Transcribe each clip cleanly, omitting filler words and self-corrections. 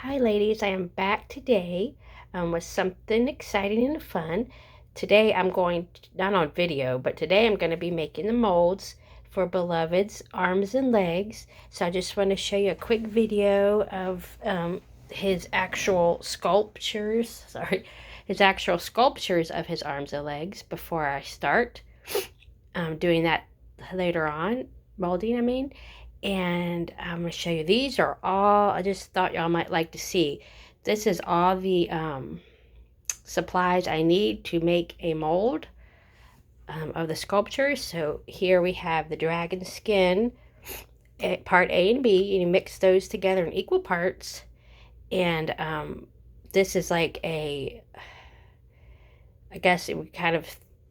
Hi, ladies. I am back today with something exciting and fun. Today I'm not on video, but today I'm going to be making the molds for Beloved's arms and legs. So I just want to show you a quick video of his actual sculptures. Sorry, his actual sculptures of his arms and legs before I start doing that later on, molding, I mean. And I'm going to show you, these are all, I just thought y'all might like to see. This is all the supplies I need to make a mold of the sculpture. So here we have the dragon skin, part A and B, and you mix those together in equal parts. And this is like I guess it would kind of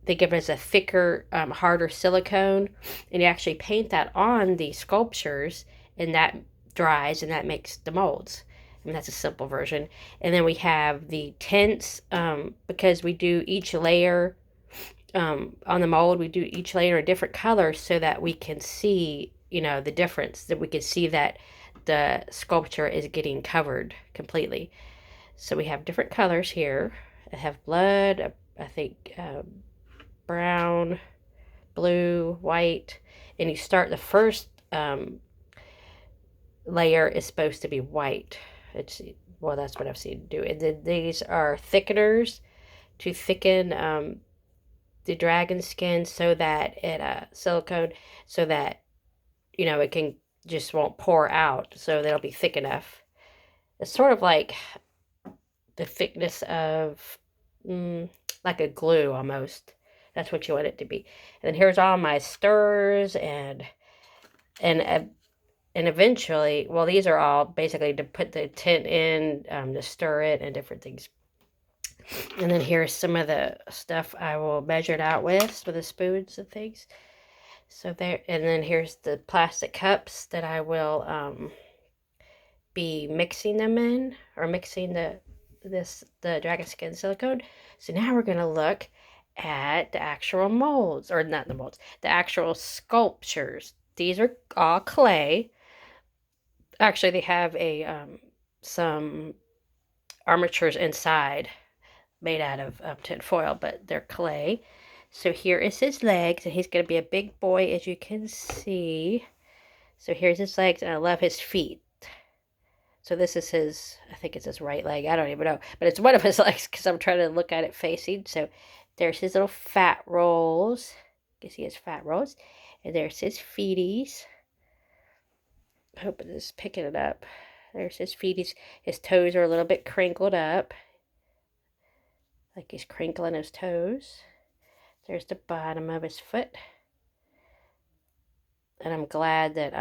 think of it as a thicker, harder silicone, and you actually paint that on the sculptures, and that dries, and that makes the molds. I mean, that's a simple version. And then we have the tints, because we do each layer on the mold, we do each layer a different color so that we can see, the difference, that we can see that the sculpture is getting covered completely. So we have different colors here. I have blood, I think brown, blue, white, and you start the first layer is supposed to be white. Well, that's what I've seen do. And then these are thickeners to thicken the dragon skin so that silicone, so that it can just won't pour out, so that'll be thick enough. It's sort of like the thickness of like a glue almost. That's what you want it to be. And then here's all my stirrers and and eventually, well, these are all basically to put the tint in, to stir it and different things. And then here's some of the stuff I will measure it out with the spoons and things. So there, and then here's the plastic cups that I will be mixing them in, or mixing the dragon skin silicone. So now we're going to look at the actual molds, or not the molds, the actual sculptures. These are all clay. Actually, they have some armatures inside made out of tin foil, but they're clay. So here is his legs, and he's going to be a big boy, as you can see. So here's his legs, and I love his feet. So this is I think it's his right leg. I don't even know. But it's one of his legs because I'm trying to look at it facing. So there's his little fat rolls. You can see his fat rolls. And there's his feeties. I hope it is picking it up. There's his feeties. His toes are a little bit crinkled up. Like he's crinkling his toes. There's the bottom of his foot. And I'm glad that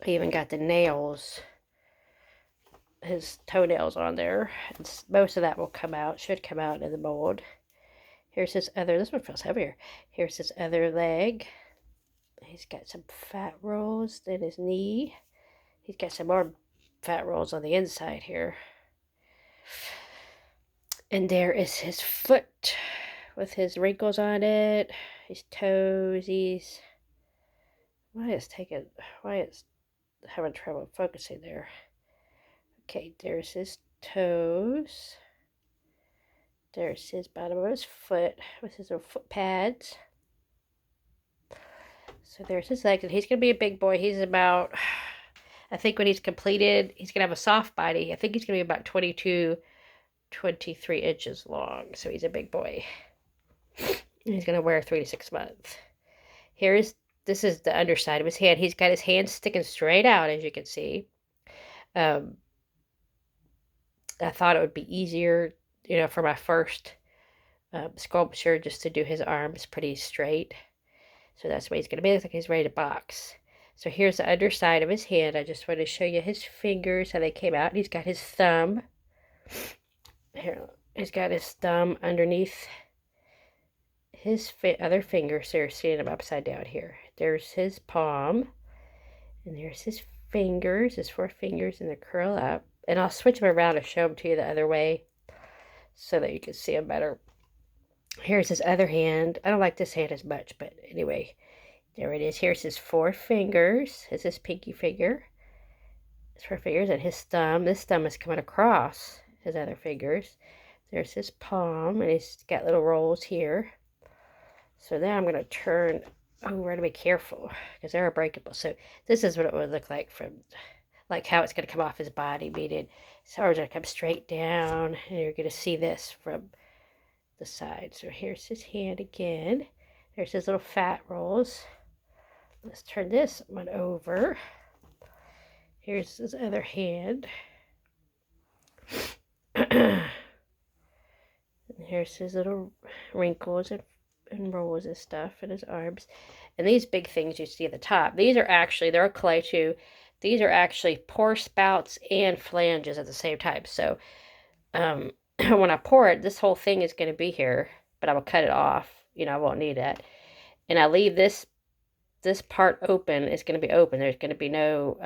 he even got the nails, his toenails on there. Most of that will come out, should come out in the mold. Here's his other, this one feels heavier. Here's his other leg. He's got some fat rolls in his knee. He's got some more fat rolls on the inside here. And there is his foot with his wrinkles on it, his toesies. Why is having trouble focusing there? Okay, there's his toes. There's his bottom of his foot with his little foot pads. So there's his legs, and he's going to be a big boy. He's about, I think when he's completed, he's going to have a soft body. I think he's going to be about 22, 23 inches long. So he's a big boy. He's going to wear 3 to 6 months. This is the underside of his hand. He's got his hand sticking straight out, as you can see. I thought it would be easier, for my first sculpture, just to do his arms pretty straight. So that's what he's going to be. Looks like he's ready to box. So here's the underside of his hand. I just want to show you his fingers, how they came out. He's got his thumb. Here, he's got his thumb underneath his other finger. So you're seeing him upside down here. There's his palm. And there's his fingers, his 4 fingers, and they curl up. And I'll switch them around to show them to you the other way so that you can see them better. Here's his other hand. I don't like this hand as much, but anyway, there it is. Here's his 4 fingers. This is his pinky finger. his four fingers, and his thumb. This thumb is coming across his other fingers. There's his palm, and he's got little rolls here. So now I'm going to turn over to be careful because they're breakable. So this is what it would look like from, like how it's going to come off his body beaded. So we're going to come straight down, and you're going to see this from the side. So here's his hand again. There's his little fat rolls. Let's turn this one over. Here's his other hand. And here's his little wrinkles and rolls and stuff in his arms. And these big things you see at the top, these are actually, they're clay too. These are actually pore spouts and flanges at the same time. So when I pour it, this whole thing is going to be here, but I will cut it off. You know, I won't need it. And I leave this part open. It's going to be open. There's going to be no,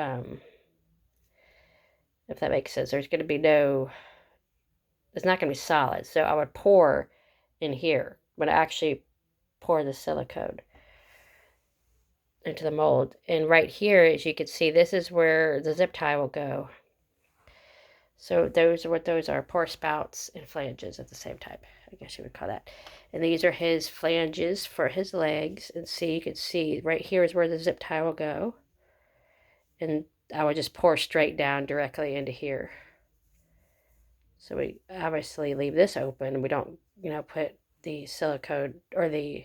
if that makes sense, there's going to be no, it's not going to be solid. So I would pour in here when I actually pour the silicone into the mold. And right here, as you can see, this is where the zip tie will go. So those are what those are, pore spouts and flanges at the same time, I guess you would call that. And these are his flanges for his legs. And see, you can see right here is where the zip tie will go. And I would just pour straight down directly into here. So we obviously leave this open. We don't, you know, put the silicone or the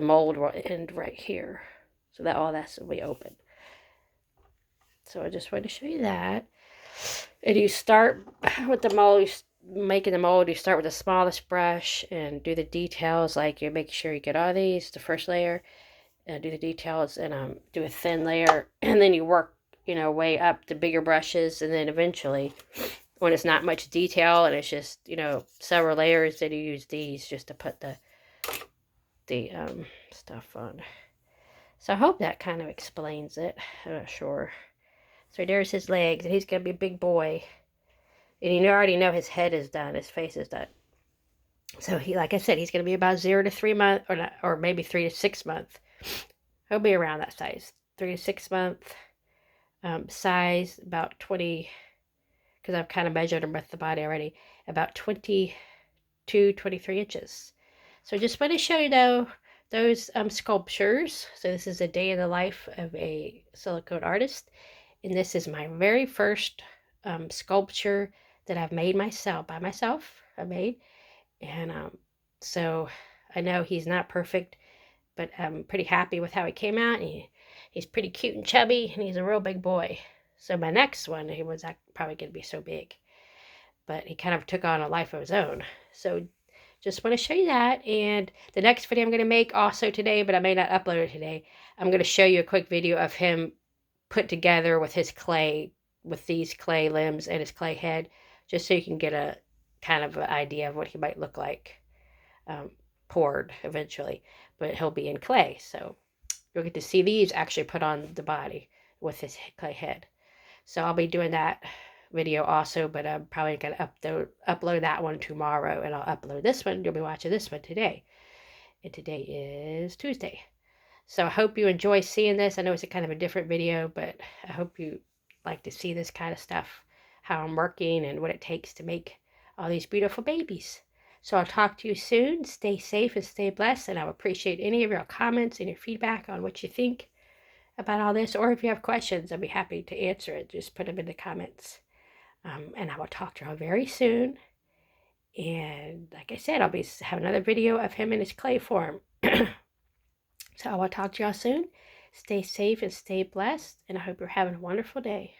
mold will end right here. So that all that's will be open. So I just wanted to show you that. And you start with the mold, making the mold, you start with the smallest brush and do the details, like you make sure you get all these, the first layer, and do the details, and do a thin layer, and then you work, you know, way up the bigger brushes, and then eventually, when it's not much detail and it's just, you know, several layers, then you use these just to put the stuff on. So I hope that kind of explains it. I'm not sure. So there's his legs, and he's going to be a big boy. And you already know his head is done, his face is done. So he, like I said, he's going to be about 0 to 3 months, or maybe 3 to 6 months. He'll be around that size, 3 to 6 month size, about 20, because I've kind of measured him with the body already, about 22, 23 inches. So just want to show you though, those sculptures. So this is a day in the life of a silicone artist. And this is my very first sculpture that I've made myself, by myself, I made. And so I know he's not perfect, but I'm pretty happy with how he came out. He's pretty cute and chubby, and he's a real big boy. So my next one, he was probably going to be so big. But he kind of took on a life of his own. So just want to show you that. And the next video I'm going to make also today, but I may not upload it today, I'm going to show you a quick video of him put together with his clay, with these clay limbs and his clay head, just so you can get a kind of an idea of what he might look like poured eventually. But he'll be in clay, so you'll get to see these actually put on the body with his clay head. So I'll be doing that video also, but I'm probably going to upload that one tomorrow, and I'll upload this one. You'll be watching this one today. And today is Tuesday. So I hope you enjoy seeing this. I know it's a kind of a different video, but I hope you like to see this kind of stuff, how I'm working and what it takes to make all these beautiful babies. So I'll talk to you soon. Stay safe and stay blessed, and I'll appreciate any of your comments and your feedback on what you think about all this, or if you have questions, I'll be happy to answer it. Just put them in the comments. And I will talk to you all very soon. And like I said, I'll have another video of him in his clay form. So I will talk to y'all soon. Stay safe and stay blessed, and I hope you're having a wonderful day.